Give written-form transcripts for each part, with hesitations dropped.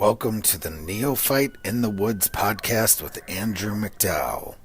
Welcome to the Neophyte in the Woods podcast with Andrew McDowell.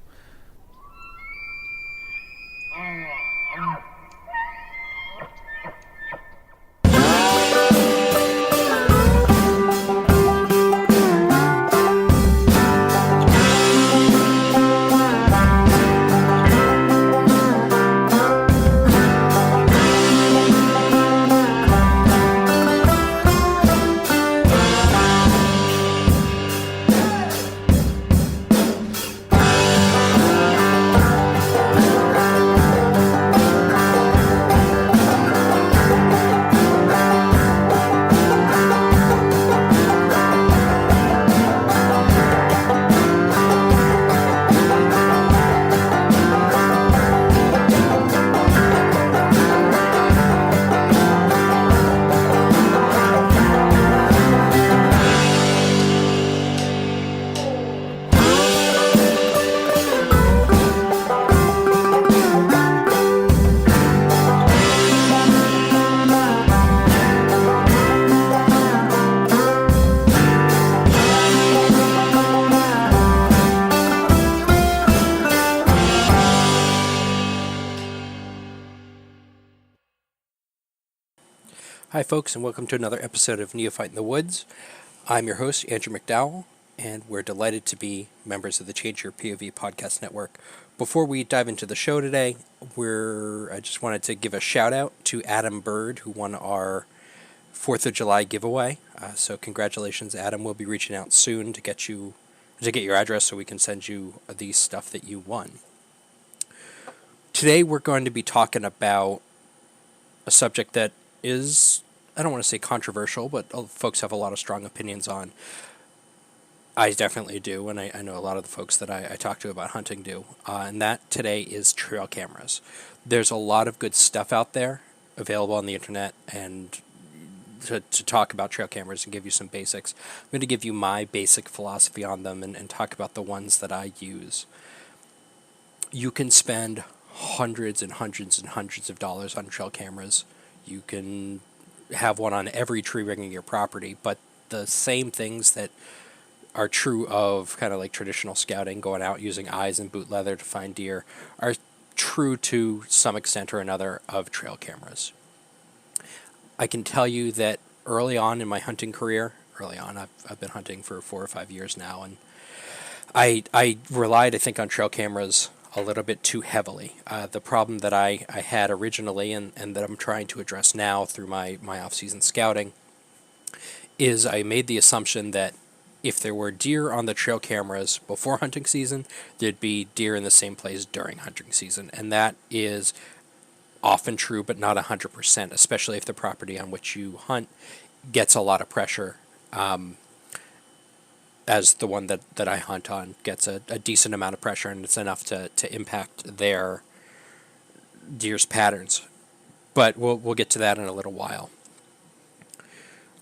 Hi folks, and welcome to another episode of Neophyte in the Woods. I'm your host, Andrew McDowell, and we're delighted to be members of the Change Your POV podcast network. Before we dive into the show today, I just wanted to give a shout out to Adam Bird, who won our 4th of July giveaway. So congratulations, Adam. We'll be reaching out soon to get your address so we can send you the stuff that you won. Today we're going to be talking about a subject that is, I don't want to say controversial, but folks have a lot of strong opinions on. I definitely do, and I know a lot of the folks that I talk to about hunting do. And that today is trail cameras. There's a lot of good stuff out there available on the internet, and to talk about trail cameras and give you some basics, I'm going to give you my basic philosophy on them and talk about the ones that I use. You can spend hundreds and hundreds and hundreds of dollars on trail cameras. You can have one on every tree ring in your property, but the same things that are true of kind of like traditional scouting, going out using eyes and boot leather to find deer, are true to some extent or another of trail cameras. I can tell you that early on in my hunting career, I've been hunting for 4 or 5 years now, and I relied, I think, on trail cameras a little bit too heavily. The problem that I had originally and that I'm trying to address now through my off-season scouting is I made the assumption that if there were deer on the trail cameras before hunting season, there'd be deer in the same place during hunting season. And that is often true, but not 100%, especially if the property on which you hunt gets a lot of pressure. As the one that I hunt on gets a decent amount of pressure, and it's enough to impact their deer's patterns. But we'll get to that in a little while.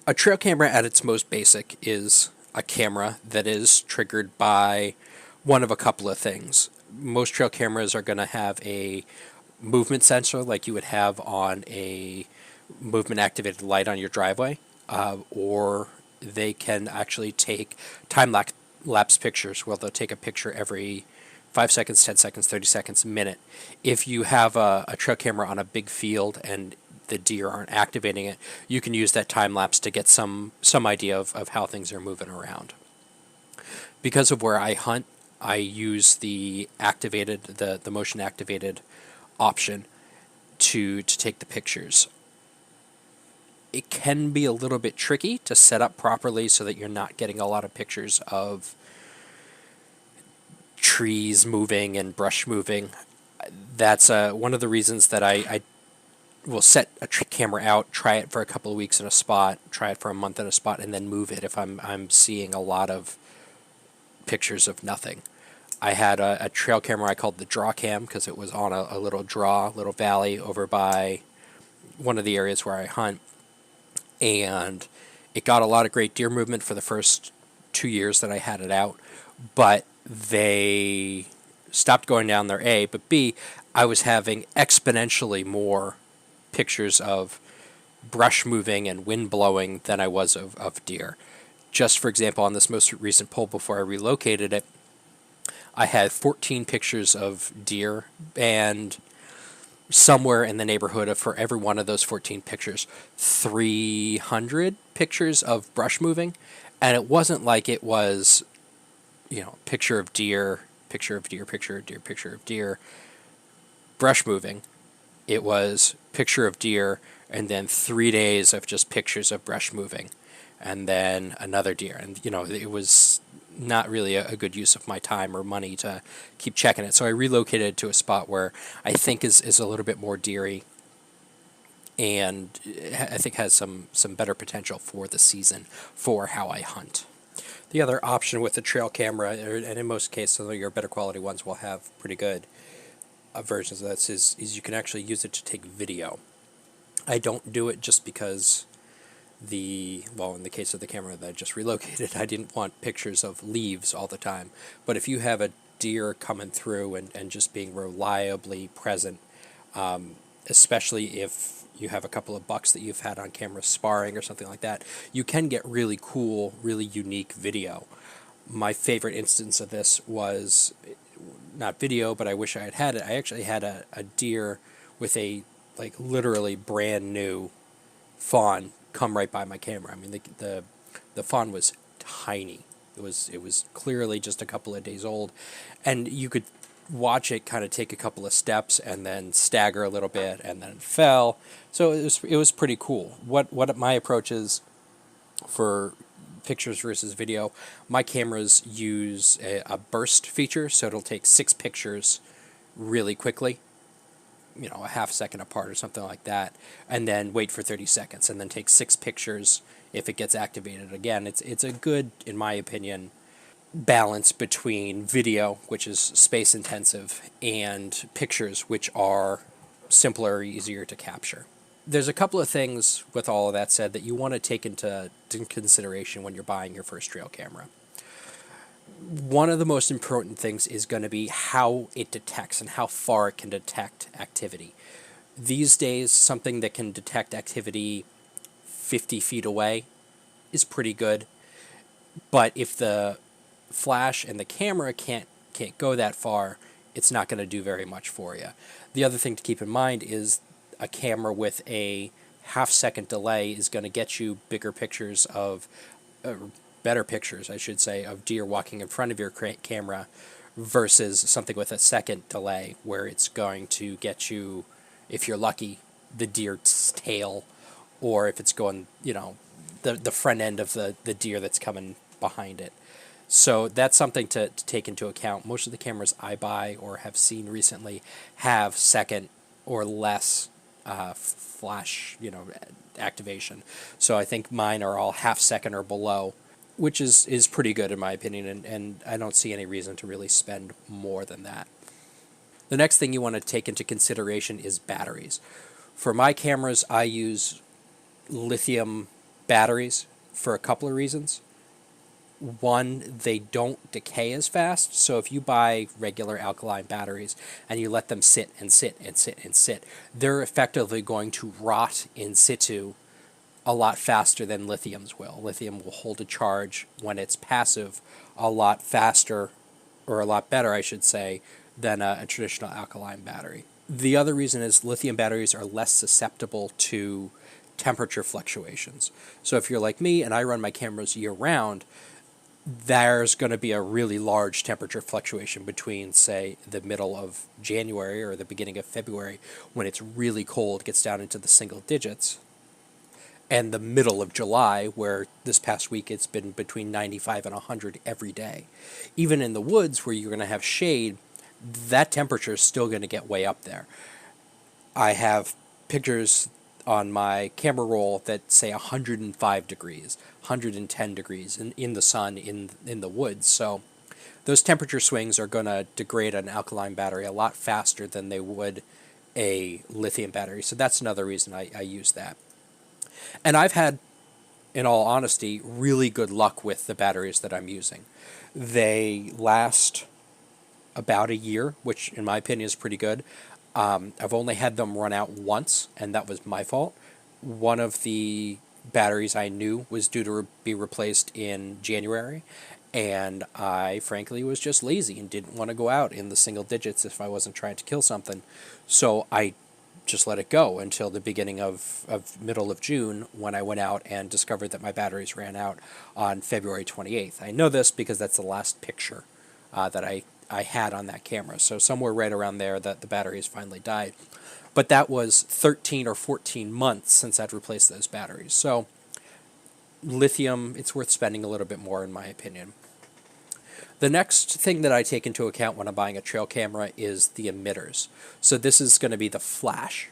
A trail camera at its most basic is a camera that is triggered by one of a couple of things. Most trail cameras are going to have a movement sensor like you would have on a movement activated light on your driveway, or they can actually take time-lapse pictures where they'll take a picture every 5 seconds, 10 seconds, 30 seconds, a minute. If you have a trail camera on a big field and the deer aren't activating it, you can use that time-lapse to get some idea of how things are moving around. Because of where I hunt, I use the motion-activated option to take the pictures. It can be a little bit tricky to set up properly so that you're not getting a lot of pictures of trees moving and brush moving. That's one of the reasons that I will set a camera out, try it for a couple of weeks in a spot, try it for a month in a spot, and then move it if I'm seeing a lot of pictures of nothing. I had a trail camera I called the draw cam because it was on a little valley over by one of the areas where I hunt. And it got a lot of great deer movement for the first 2 years that I had it out, but they stopped going down there, A, but B, I was having exponentially more pictures of brush moving and wind blowing than I was of deer. Just for example, on this most recent pull before I relocated it, I had 14 pictures of deer, and somewhere in the neighborhood of, for every one of those 14 pictures, 300 pictures of brush moving. And it wasn't like it was, picture of deer, picture of deer, picture of deer, picture of deer, brush moving. It was picture of deer and then 3 days of just pictures of brush moving and then another deer. And, it was not really a good use of my time or money to keep checking it. So I relocated to a spot where I think is a little bit more deery and I think has some better potential for the season for how I hunt. The other option with the trail camera, and in most cases, your better quality ones will have pretty good versions of this, is you can actually use it to take video. I don't do it just because in the case of the camera that I just relocated, I didn't want pictures of leaves all the time. But if you have a deer coming through and just being reliably present, especially if you have a couple of bucks that you've had on camera sparring or something like that, you can get really cool, really unique video. My favorite instance of this was not video, but I wish I had had it. I actually had a deer with a literally brand new fawn come right by my camera. I mean, the fawn was tiny. It was clearly just a couple of days old, and you could watch it kind of take a couple of steps and then stagger a little bit and then it fell. So it was pretty cool. What my approach is for pictures versus video, my cameras use a burst feature, so it'll take 6 pictures really quickly, a half second apart or something like that, and then wait for 30 seconds and then take 6 pictures if it gets activated again. It's a good, in my opinion, balance between video, which is space intensive, and pictures, which are simpler, easier to capture. There's a couple of things with all of that said that you want to take into consideration when you're buying your first trail camera. One of the most important things is going to be how it detects and how far it can detect activity. These days, something that can detect activity 50 feet away is pretty good. But if the flash and the camera can't go that far, it's not going to do very much for you. The other thing to keep in mind is a camera with a half-second delay is going to get you bigger pictures of, better pictures, I should say, of deer walking in front of your camera versus something with a second delay where it's going to get you, if you're lucky, the deer's tail, or if it's going, the front end of the deer that's coming behind it. So that's something to take into account. Most of the cameras I buy or have seen recently have second or less flash, activation. So I think mine are all half second or below, which is pretty good in my opinion, and I don't see any reason to really spend more than that. The next thing you want to take into consideration is batteries. For my cameras, I use lithium batteries for a couple of reasons. One, they don't decay as fast, so if you buy regular alkaline batteries and you let them sit and sit and sit and sit, they're effectively going to rot in situ a lot faster than lithiums will. Lithium will hold a charge when it's passive a lot faster, or a lot better, I should say, than a traditional alkaline battery. The other reason is lithium batteries are less susceptible to temperature fluctuations. So if you're like me and I run my cameras year-round, there's going to be a really large temperature fluctuation between, say, the middle of January or the beginning of February, when it's really cold, gets down into the single digits, and the middle of July, where this past week it's been between 95 and 100 every day. Even in the woods, where you're going to have shade, that temperature is still going to get way up there. I have pictures on my camera roll that say 105 degrees, 110 degrees in the sun in the woods. So those temperature swings are going to degrade an alkaline battery a lot faster than they would a lithium battery. So that's another reason I use that. And I've had, in all honesty, really good luck with the batteries that I'm using. They last about a year, which in my opinion is pretty good. I've only had them run out once, and that was my fault. One of the batteries I knew was due to be replaced in January, and I frankly was just lazy and didn't want to go out in the single digits if I wasn't trying to kill something. So I just let it go until the beginning of middle of June, when I went out and discovered that my batteries ran out on February 28th. I know this because that's the last picture that I had on that camera. So somewhere right around there that the batteries finally died. But that was 13 or 14 months since I'd replaced those batteries. So lithium, it's worth spending a little bit more in my opinion. The next thing that I take into account when I'm buying a trail camera is the emitters. So this is going to be the flash.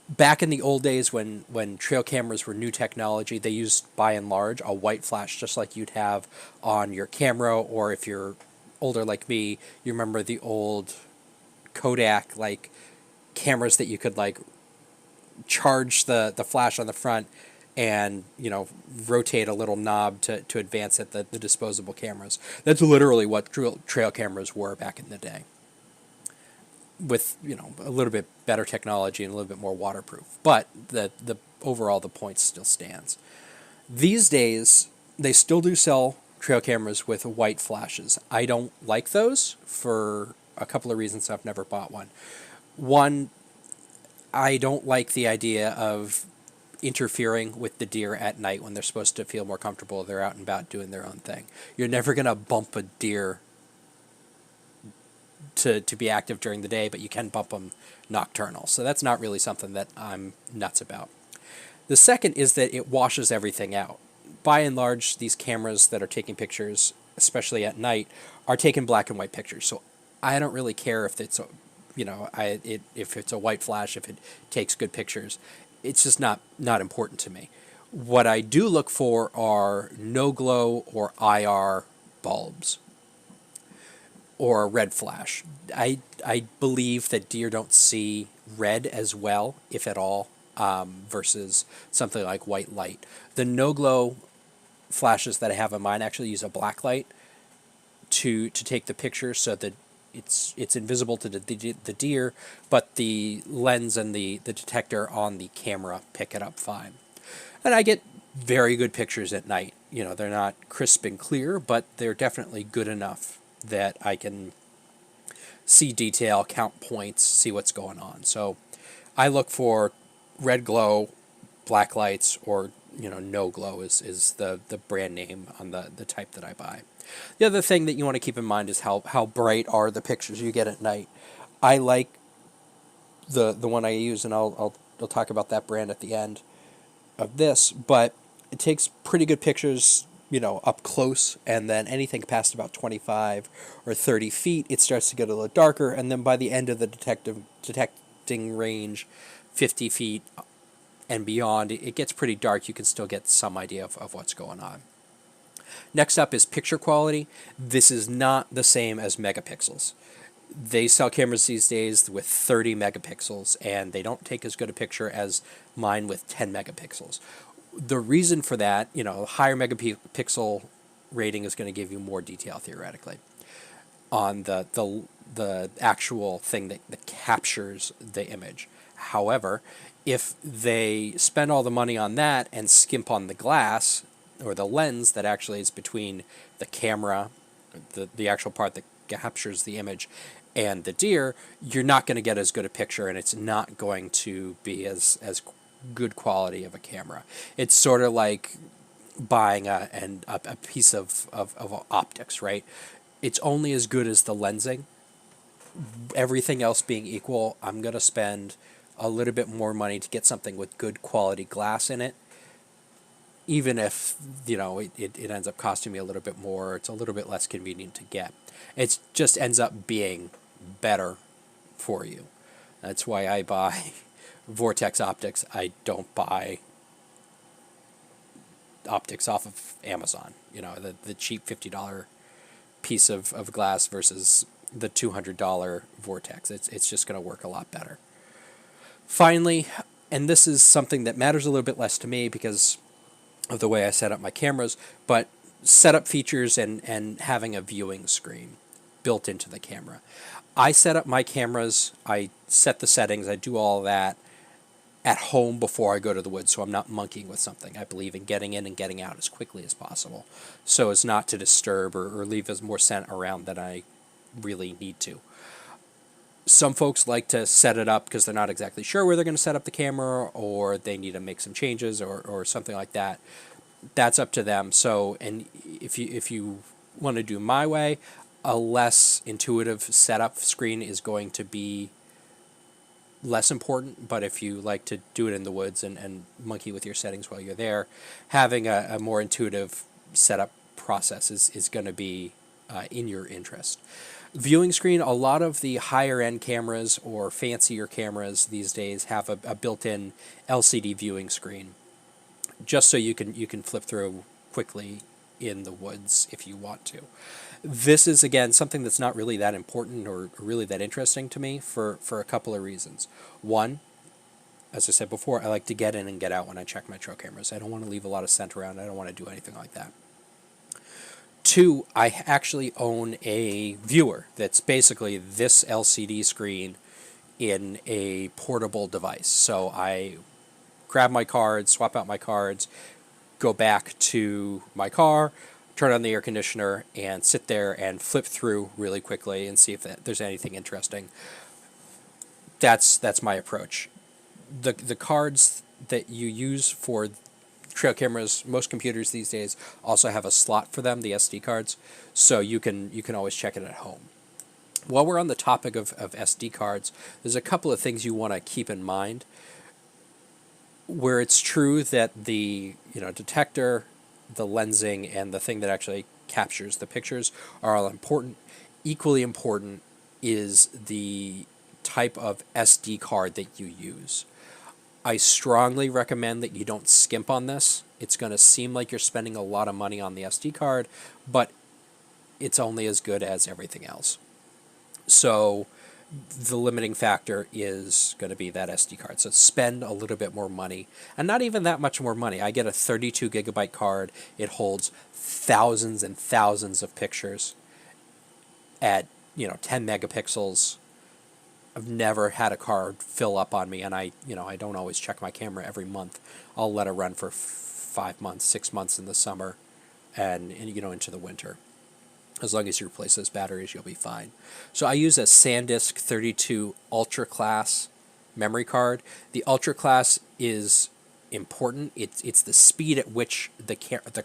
Back in the old days when trail cameras were new technology, they used, by and large, a white flash just like you'd have on your camera, or if you're older like me, you remember the old Kodak like cameras that you could like charge the flash on the front and rotate a little knob to advance it, the disposable cameras. That's literally what trail cameras were back in the day, with a little bit better technology and a little bit more waterproof. But the overall, the point still stands. These days they still do sell trail cameras with white flashes. I don't like those for a couple of reasons. I've never bought one. One, I don't like the idea of interfering with the deer at night when they're supposed to feel more comfortable. They're out and about doing their own thing. You're never going to bump a deer to be active during the day, but you can bump them nocturnal. So that's not really something that I'm nuts about. The second is that it washes everything out. By and large, these cameras that are taking pictures, especially at night, are taking black and white pictures. So I don't really care if it's if it's a white flash, if it takes good pictures. It's just not important to me. What I do look for are No-Glo or IR bulbs or a red flash. I believe that deer don't see red as well, if at all, versus something like white light. The No-Glo flashes that I have in mine actually use a black light to take the picture, so that it's invisible to the deer, but the lens and the detector on the camera pick it up fine. And I get very good pictures at night. They're not crisp and clear, but they're definitely good enough that I can see detail, count points, see what's going on. So I look for red glow, black lights, or No-Glo is the brand name on the type that I buy. The other thing that you want to keep in mind is how bright are the pictures you get at night. I like the one I use, and I'll talk about that brand at the end of this, but it takes pretty good pictures, up close, and then anything past about 25 or 30 feet, it starts to get a little darker, and then by the end of the detecting range, 50 feet and beyond, it gets pretty dark. You can still get some idea of what's going on. Next up is picture quality. This is not the same as megapixels. They sell cameras these days with 30 megapixels, and they don't take as good a picture as mine with 10 megapixels. The reason for that, higher megapixel rating is going to give you more detail theoretically on the actual thing that captures the image. However, if they spend all the money on that and skimp on the glass or the lens that actually is between the camera, the actual part that captures the image, and the deer, you're not going to get as good a picture, and it's not going to be as good quality of a camera. It's sort of like buying a piece of optics, right? It's only as good as the lensing. Everything else being equal, I'm going to spend a little bit more money to get something with good quality glass in it, even if it ends up costing me a little bit more. It's a little bit less convenient to get. It just ends up being better for you. That's why I buy Vortex optics. I don't buy optics off of Amazon. The cheap $50 piece of glass versus the $200 Vortex. It's just going to work a lot better. Finally, and this is something that matters a little bit less to me because of the way I set up my cameras, but setup features and having a viewing screen built into the camera. I set up my cameras, I set the settings, I do all that at home before I go to the woods, so I'm not monkeying with something. I believe in getting in and getting out as quickly as possible, so as not to disturb or leave as more scent around than I really need to. Some folks like to set it up because they're not exactly sure where they're going to set up the camera, or they need to make some changes or something like that. That's up to them. So, and if you want to do my way, a less intuitive setup screen is going to be less important. But if you like to do it in the woods and monkey with your settings while you're there, having a more intuitive setup process is going to be in your interest. Viewing screen, a lot of the higher end cameras or fancier cameras these days have a built-in LCD viewing screen, just so you can flip through quickly in the woods if you want to. This is, again, something that's not really that important or really that interesting to me for a couple of reasons. One, as I said before, I like to get in and get out when I check my trail cameras. I don't want to leave a lot of scent around. I don't want to do anything like that. Two, I actually own a viewer that's basically this LCD screen in a portable device. So I grab my cards, swap out my cards, go back to my car, turn on the air conditioner, and sit there and flip through really quickly and see if there's anything interesting. That's my approach. The cards that you use for trail cameras, most computers these days also have a slot for them, the SD cards, so you can always check it at home. While we're on the topic of SD cards, there's a couple of things you want to keep in mind. Where it's true that the detector, the lensing, and the thing that actually captures the pictures are all important, equally important is the type of SD card that you use. I strongly recommend that you don't skimp on this. It's going to seem like you're spending a lot of money on the SD card, but it's only as good as everything else. So the limiting factor is going to be that SD card. So spend a little bit more money, and not even that much more money. I get a 32 gigabyte card. It holds thousands and thousands of pictures at 10 megapixels. I've never had a card fill up on me, and I don't always check my camera every month. I'll let it run for 5 months, 6 months in the summer, and into the winter. As long as you replace those batteries, you'll be fine. So I use a SanDisk 32 Ultra Class memory card. The Ultra Class is important. It's the speed at which the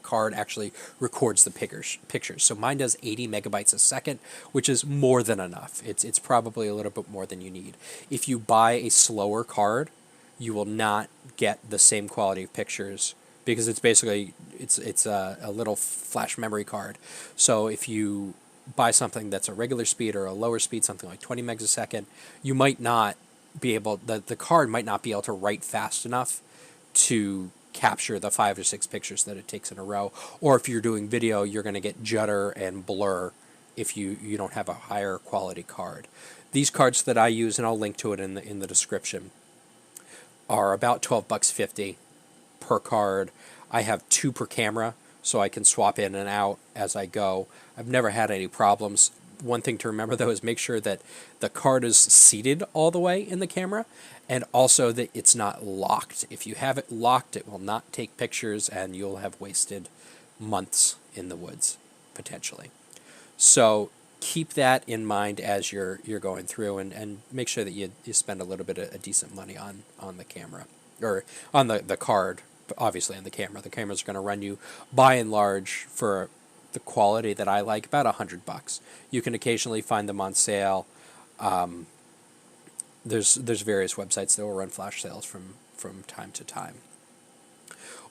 card actually records the pictures. So mine does 80 megabytes a second, which is more than enough. It's probably a little bit more than you need. If you buy a slower card, you will not get the same quality of pictures, because it's basically it's a little flash memory card. So if you buy something that's a regular speed or a lower speed, something like 20 megs a second, you might not be able, the card might not be able to write fast enough to capture the 5 or 6 pictures that it takes in a row. Or if you're doing video, you're going to get judder and blur if you don't have a higher quality card. These cards that I use, and I'll link to it in the description, are about $12.50 per card. I have 2 per camera, so I can swap in and out as I go. I've never had any problems. One thing to remember, though, is make sure that the card is seated all the way in the camera, and also that it's not locked. If you have it locked, it will not take pictures, and you'll have wasted months in the woods, potentially. So keep that in mind as you're going through, and make sure that you spend a little bit of decent money on the camera, or on the card, but obviously on the camera. The camera's going to run you, by and large, for the quality that I like, about $100. You can occasionally find them on sale. There's various websites that will run flash sales from time to time.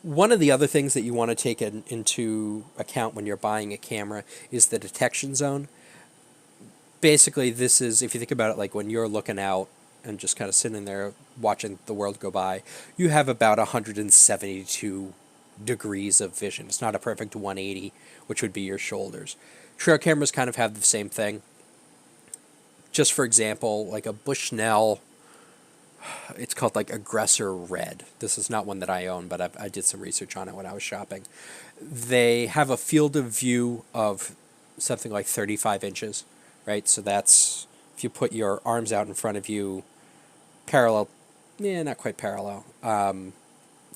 One of the other things that you want to take into account when you're buying a camera is the detection zone. Basically, this is, if you think about it, like when you're looking out and just kind of sitting there watching the world go by, you have about 172 degrees of vision. It's not a perfect 180, which would be your shoulders. Trail cameras kind of have the same thing. Just for example, like a Bushnell, it's called like Aggressor Red. This is not one that I own, but I did some research on it when I was shopping. They have a field of view of something like 35 inches, right? So that's, if you put your arms out in front of you, parallel Yeah, not quite parallel. Kind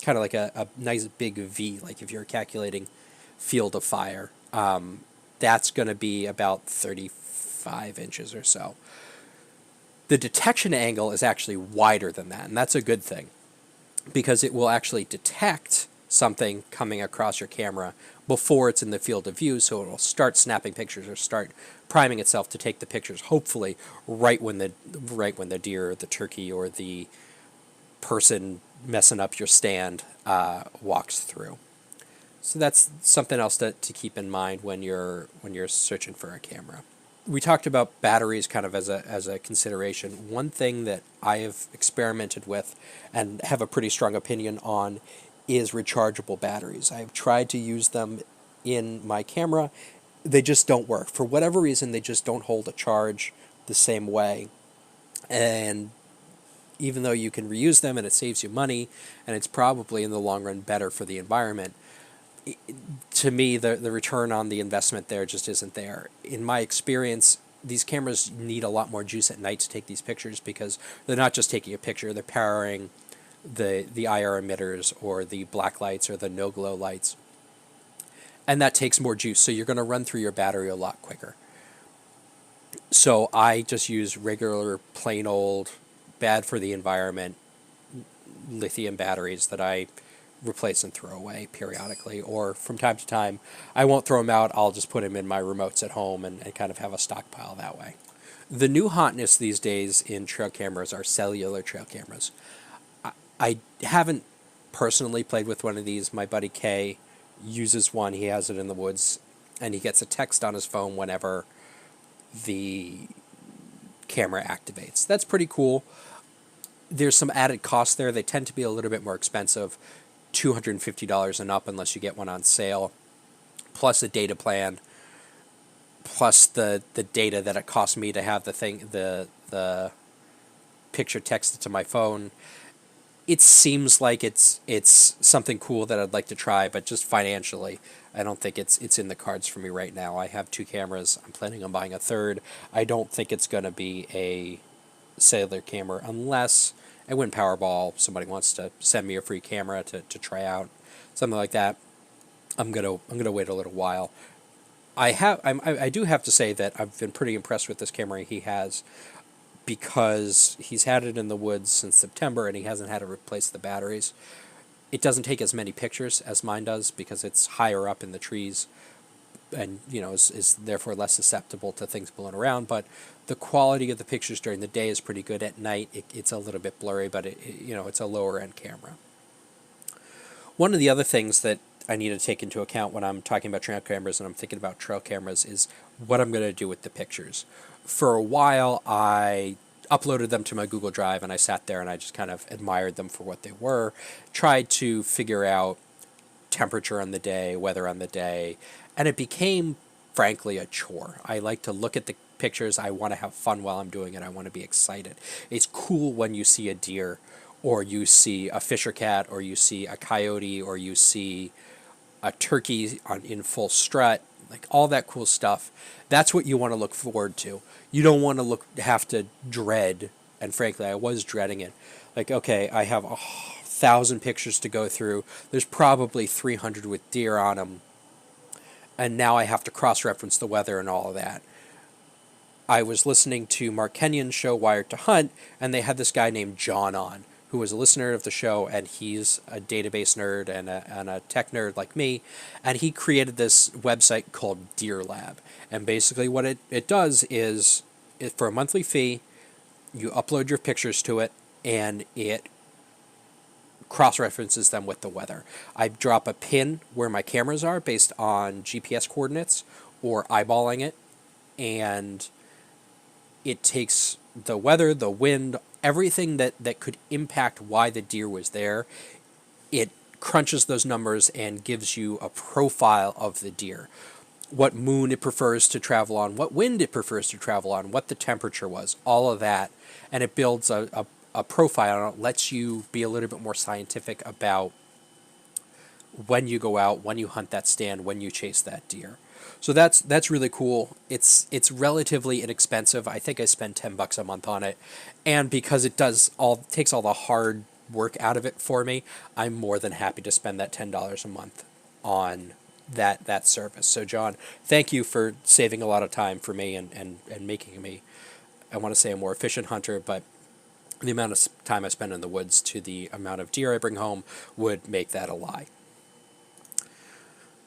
of like a nice big V, like if you're calculating field of fire. That's going to be about 35 inches or so. The detection angle is actually wider than that, and that's a good thing because it will actually detect something coming across your camera before it's in the field of view, so it will start snapping pictures or start priming itself to take the pictures, hopefully right when the deer or the turkey or the person messing up your stand walks through. So that's something else to keep in mind when you're searching for a camera. We talked about batteries kind of as a consideration. One thing that I have experimented with and have a pretty strong opinion on is rechargeable batteries. I've tried to use them in my camera. They just don't work. For whatever reason, they just don't hold a charge the same way. And even though you can reuse them and it saves you money and it's probably in the long run better for the environment, to me, the return on the investment there just isn't there. In my experience, these cameras need a lot more juice at night to take these pictures because they're not just taking a picture, they're powering the IR emitters or the black lights or the no-glow lights. And that takes more juice, so you're going to run through your battery a lot quicker. So I just use regular, plain old, bad for the environment lithium batteries that I replace and throw away periodically, or from time to time. I won't throw them out, I'll just put them in my remotes at home and kind of have a stockpile that way. The new hotness these days in trail cameras are cellular trail cameras. I haven't personally played with one of these. My buddy Kay uses one, he has it in the woods, and he gets a text on his phone whenever the camera activates. That's pretty cool. There's some added costs there. They tend to be a little bit more expensive, $250 and up unless you get one on sale, plus a data plan, plus the data that it costs me to have the picture texted to my phone. It seems like it's something cool that I'd like to try, but just financially, I don't think it's in the cards for me right now. I have two cameras. I'm planning on buying a third. I don't think it's going to be a cellular camera unless I win Powerball. Somebody wants to send me a free camera to try out, something like that. I'm gonna wait a little while. I do have to say that I've been pretty impressed with this camera he has because he's had it in the woods since September and he hasn't had to replace the batteries. It doesn't take as many pictures as mine does because it's higher up in the trees and is therefore less susceptible to things blowing around. But the quality of the pictures during the day is pretty good. At night, it's a little bit blurry, but it's a lower end camera. One of the other things that I need to take into account when I'm talking about trail cameras and I'm thinking about trail cameras is what I'm going to do with the pictures. For a while, I uploaded them to my Google Drive and I sat there and I just kind of admired them for what they were, tried to figure out temperature on the day, weather on the day, and it became, frankly, a chore. I like to look at the pictures. I want to have fun while I'm doing it. I want to be excited. It's cool when you see a deer or you see a fisher cat or you see a coyote or you see a turkey in full strut, like all that cool stuff. That's what you want to look forward to. You don't want to have to dread, and frankly, I was dreading it. Like, okay, I have 1,000 pictures to go through. There's probably 300 with deer on them. And now I have to cross-reference the weather and all of that. I was listening to Mark Kenyon's show, Wired to Hunt, and they had this guy named John on, who was a listener of the show, and he's a database nerd and a tech nerd like me, and he created this website called Deer Lab. And basically what it does is, for a monthly fee, you upload your pictures to it, and it cross-references them with the weather. I drop a pin where my cameras are based on GPS coordinates or eyeballing it, and it takes the weather, the wind, everything that could impact why the deer was there. It crunches those numbers and gives you a profile of the deer. What moon it prefers to travel on, what wind it prefers to travel on, what the temperature was, all of that. And it builds a profile and it lets you be a little bit more scientific about when you go out, when you hunt that stand, when you chase that deer. So that's really cool. It's relatively inexpensive. I think I spend $10 a month on it, and because it takes all the hard work out of it for me, I'm more than happy to spend that $10 a month on that service. So John, thank you for saving a lot of time for me and making me, I want to say, a more efficient hunter, but the amount of time I spend in the woods to the amount of deer I bring home would make that a lie.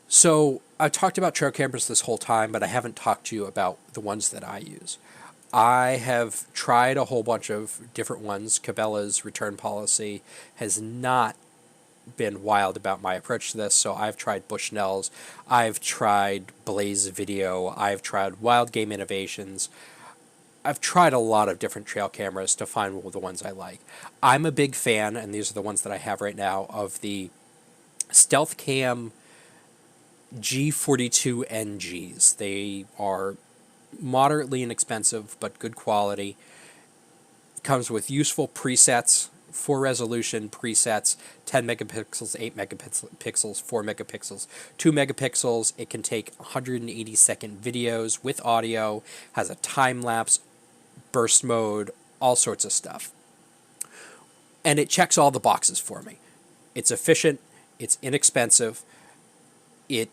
So I've talked about trail cameras this whole time, but I haven't talked to you about the ones that I use. I have tried a whole bunch of different ones. Cabela's return policy has not been wild about my approach to this, so I've tried Bushnell's, I've tried Blaze Video, I've tried Wild Game Innovations. I've tried a lot of different trail cameras to find the ones I like. I'm a big fan, and these are the ones that I have right now, of the StealthCam G42NGs. They are moderately inexpensive, but good quality. Comes with useful presets, 4 resolution presets, 10 megapixels, 8 megapixels, 4 megapixels, 2 megapixels. It can take 180-second videos with audio, has a time lapse, burst mode, all sorts of stuff. And it checks all the boxes for me. It's efficient, it's inexpensive, it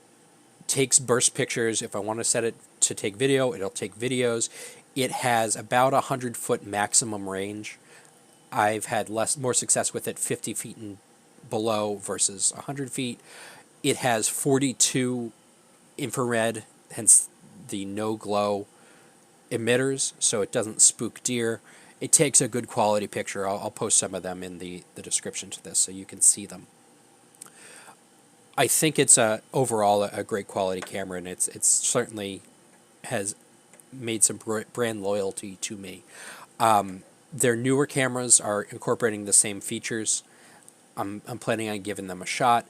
takes burst pictures. If I want to set it to take video, it'll take videos. It has about 100-foot maximum range. I've had more success with it 50 feet and below versus 100 feet. It has 42 infrared, hence the no-glow emitters, so it doesn't spook deer. It takes a good quality picture. I'll post some of them in the description to this so you can see them. I think it's overall a great quality camera, and it's certainly has made some brand loyalty to me. Their newer cameras are incorporating the same features. I'm planning on giving them a shot.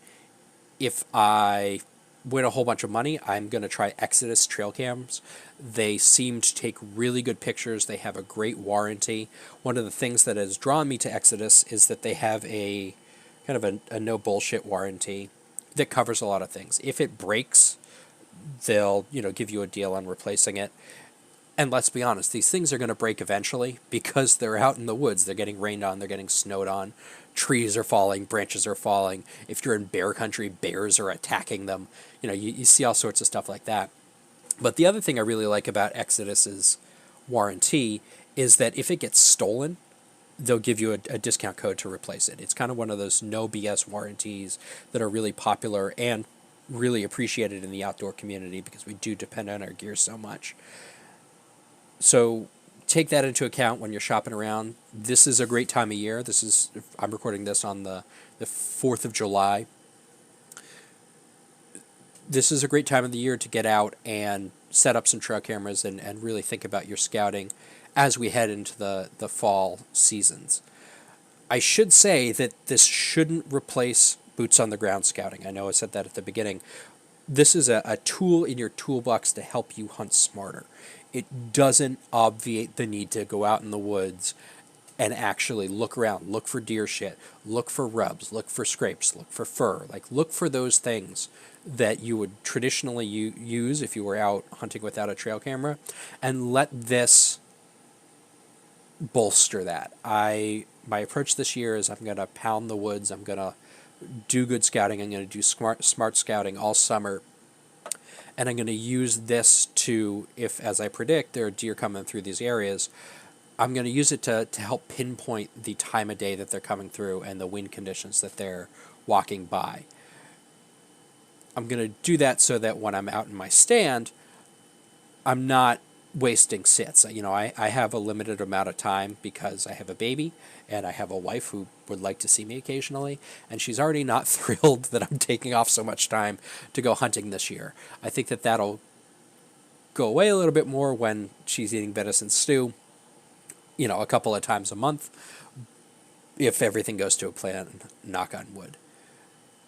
If I win a whole bunch of money, I'm going to try Exodus trail cams. They seem to take really good pictures. They have a great warranty. One of the things that has drawn me to Exodus is that they have a kind of a no bullshit warranty that covers a lot of things. If it breaks, they'll give you a deal on replacing it. And let's be honest, these things are going to break eventually because they're out in the woods. They're getting rained on. They're getting snowed on. Trees are falling. Branches are falling. If you're in bear country, bears are attacking them. You see all sorts of stuff like that. But the other thing I really like about Exodus's warranty is that if it gets stolen, they'll give you a discount code to replace it. It's kind of one of those no BS warranties that are really popular and really appreciated in the outdoor community because we do depend on our gear so much. So take that into account when you're shopping around. This is a great time of year. I'm recording this on the 4th of July. This is a great time of the year to get out and set up some trail cameras and really think about your scouting as we head into the fall seasons. I should say that this shouldn't replace boots on the ground scouting. I know I said that at the beginning. This is a tool in your toolbox to help you hunt smarter. It doesn't obviate the need to go out in the woods and actually look around, look for deer shit, look for rubs, look for scrapes, look for fur. Look for those things that you would traditionally use if you were out hunting without a trail camera, and let this bolster that. My approach this year is I'm going to pound the woods. I'm going to do good scouting. I'm going to do smart scouting all summer. And I'm going to use this to, if, as I predict, there are deer coming through these areas, I'm going to use it to help pinpoint the time of day that they're coming through and the wind conditions that they're walking by. I'm going to do that so that when I'm out in my stand, I'm not wasting sits. I have a limited amount of time because I have a baby and I have a wife who would like to see me occasionally, and she's already not thrilled that I'm taking off so much time to go hunting this year. I think that that'll go away a little bit more when she's eating venison stew, a couple of times a month, if everything goes to a plan, knock on wood.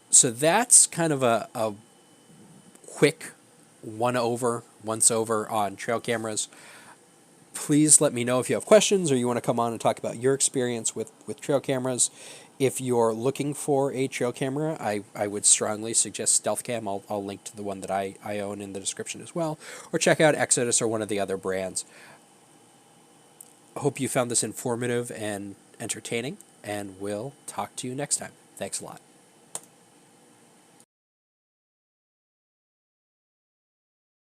So that's kind of a quick once over on trail cameras. Please let me know if you have questions or you want to come on and talk about your experience with trail cameras. If you're looking for a trail camera, I would strongly suggest StealthCam. I'll link to the one that I own in the description as well. Or check out Exodus or one of the other brands. Hope you found this informative and entertaining, and we'll talk to you next time. Thanks a lot.